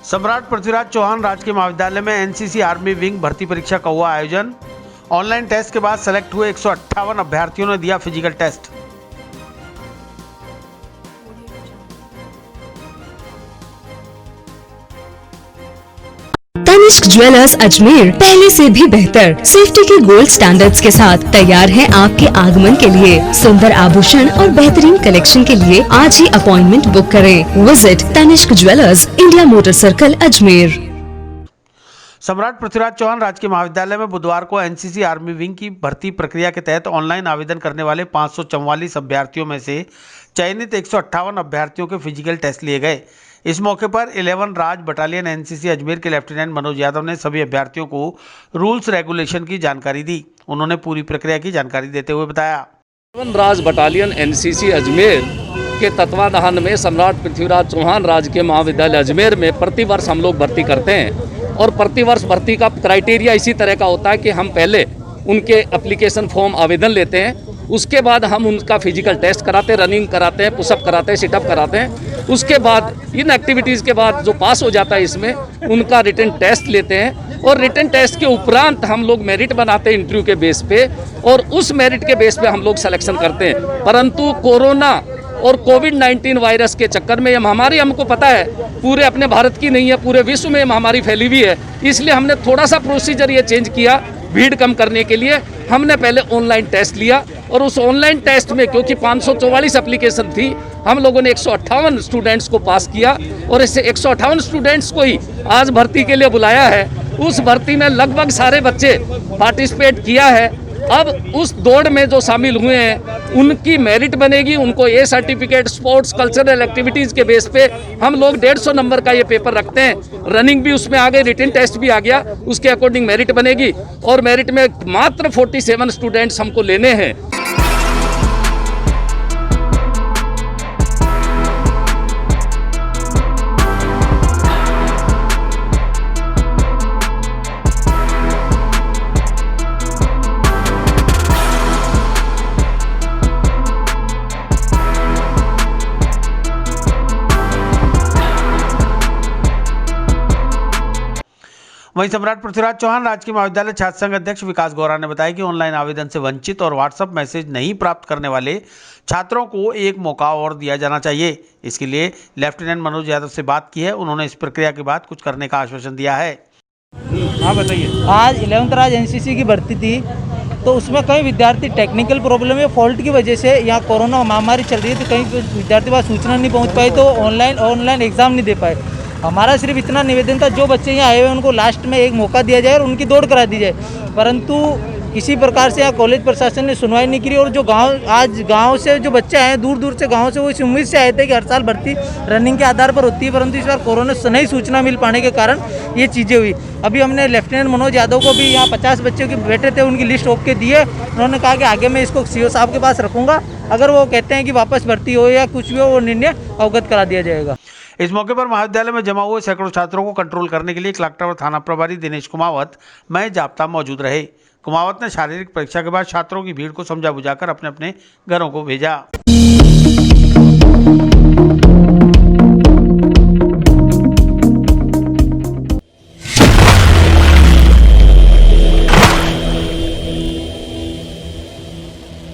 सम्राट पृथ्वीराज चौहान राजकीय महाविद्यालय में एनसीसी आर्मी विंग भर्ती परीक्षा का हुआ आयोजन। ऑनलाइन टेस्ट के बाद सेलेक्ट हुए 158 अभ्यर्थियों ने दिया physical test. Tanishq jewellers Ajmer पहले से भी बेहतर सेफ्टी के गोल्ड स्टैंडर्ड्स के साथ तैयार है आपके आगमन के लिए। सुंदर आभूषण और बेहतरीन कलेक्शन के लिए आज ही अपॉइंटमेंट बुक करें। Visit Tanishq jewellers, India motor circle, Ajmer. सम्राट पृथ्वीराज चौहान राजकीय महाविद्यालय में बुधवार को एनसीसी आर्मी विंग की भर्ती प्रक्रिया के तहत ऑनलाइन आवेदन करने वाले 544 अभ्यर्थियों में से चयनित 158 अभ्यर्थियों के फिजिकल टेस्ट लिए गए। इस मौके पर 11 राज बटालियन एनसीसी अजमेर के लेफ्टिनेंट मनोज यादव ने सभी अभ्यर्थियों को रूल्स रेगुलेशन की जानकारी दी। उन्होंने पूरी प्रक्रिया की जानकारी देते हुए बताया, 11 राज बटालियन एनसीसी अजमेर के तत्वाधान में सम्राट पृथ्वीराज चौहान राजकीय महाविद्यालय अजमेर में प्रतिवर्ष हम लोग भर्ती करते हैं और प्रतिवर्ष भर्ती का क्राइटेरिया इसी तरह का होता है कि हम पहले उनके एप्लीकेशन फॉर्म आवेदन लेते हैं, उसके बाद हम उनका फिजिकल टेस्ट कराते हैं, रनिंग कराते हैं, पुशअप कराते हैं, सिटअप कराते हैं। उसके बाद इन एक्टिविटीज़ के बाद जो पास हो जाता है इसमें उनका रिटन टेस्ट लेते हैं और रिटन टेस्ट के उपरांत हम लोग मेरिट बनाते हैं इंटरव्यू के बेस पे और उस मेरिट के बेस पे हम लोग सिलेक्शन करते हैं। परंतु कोरोना और कोविड-19 वायरस के चक्कर में ये महामारी हमको पता है पूरे अपने भारत की नहीं है, पूरे विश्व में महामारी फैली हुई है, इसलिए हमने थोड़ा सा प्रोसीजर ये चेंज किया। भीड़ कम करने के लिए हमने पहले ऑनलाइन टेस्ट लिया और उस ऑनलाइन टेस्ट में क्योंकि 544 एप्लीकेशन थी, हम लोगों ने 158 स्टूडेंट्स को पास किया और इससे 158 स्टूडेंट्स को ही आज भर्ती के लिए बुलाया है। उस भर्ती में लगभग सारे बच्चे पार्टिसिपेट किया है। अब उस दौड़ में जो शामिल हुए हैं उनकी मेरिट बनेगी, उनको A certificate, sports, cultural activities के बेस पे हम लोग 150 नंबर का ये पेपर रखते हैं। रनिंग भी उसमें आ गई, रिटन टेस्ट भी आ गया, उसके अकॉर्डिंग मेरिट बनेगी और मेरिट में मात्र 47 स्टूडेंट्स हमको लेने हैं। वहीं सम्राट पृथ्वीराज चौहान राजकीय महाविद्यालय छात्र संघ अध्यक्ष विकास गौरा ने बताया कि ऑनलाइन आवेदन से वंचित और व्हाट्सएप मैसेज नहीं प्राप्त करने वाले छात्रों को एक मौका और दिया जाना चाहिए। इसके लिए लेफ्टिनेंट मनोज यादव से बात की है। उन्होंने इस प्रक्रिया के बाद कुछ करने का आश्वासन दिया है। हाँ बताइए। आज 11th राज एनसीसी की भर्ती थी तो उसमें कई विद्यार्थी टेक्निकल प्रॉब्लम या फॉल्ट की वजह से यहाँ कोरोना महामारी चल रही है तो कई विद्यार्थी पास सूचना नहीं पहुँच पाई तो ऑनलाइन एग्ज़ाम नहीं दे पाए। हमारा सिर्फ इतना निवेदन था जो बच्चे यहाँ आए हुए उनको लास्ट में एक मौका दिया जाए और उनकी दौड़ करा दी जाए, परंतु किसी प्रकार से यहाँ कॉलेज प्रशासन ने सुनवाई नहीं की और जो गांव से जो बच्चे आए दूर दूर से गांव से वो इस उम्मीद से आए थे कि हर साल भर्ती रनिंग के आधार पर होती है, परंतु इस बार कोरोना से नहीं सूचना मिल पाने के कारण ये चीज़ें हुई। अभी हमने लेफ्टिनेंट मनोज यादव को भी यहाँ 50 बच्चों के बैठे थे उनकी लिस्ट ओके दी है। उन्होंने कहा कि आगे मैं इसको सीओ साहब के पास रखूँगा, अगर वो कहते हैं कि वापस भर्ती हो या कुछ भी हो वो निर्णय अवगत करा दिया जाएगा। इस मौके पर महाविद्यालय में जमा हुए सैकड़ों छात्रों को कंट्रोल करने के लिए क्लॉक टावर थाना प्रभारी दिनेश कुमावत मय जाप्ता मौजूद रहे। कुमावत ने शारीरिक परीक्षा के बाद छात्रों की भीड़ को समझा बुझाकर अपने अपने घरों को भेजा।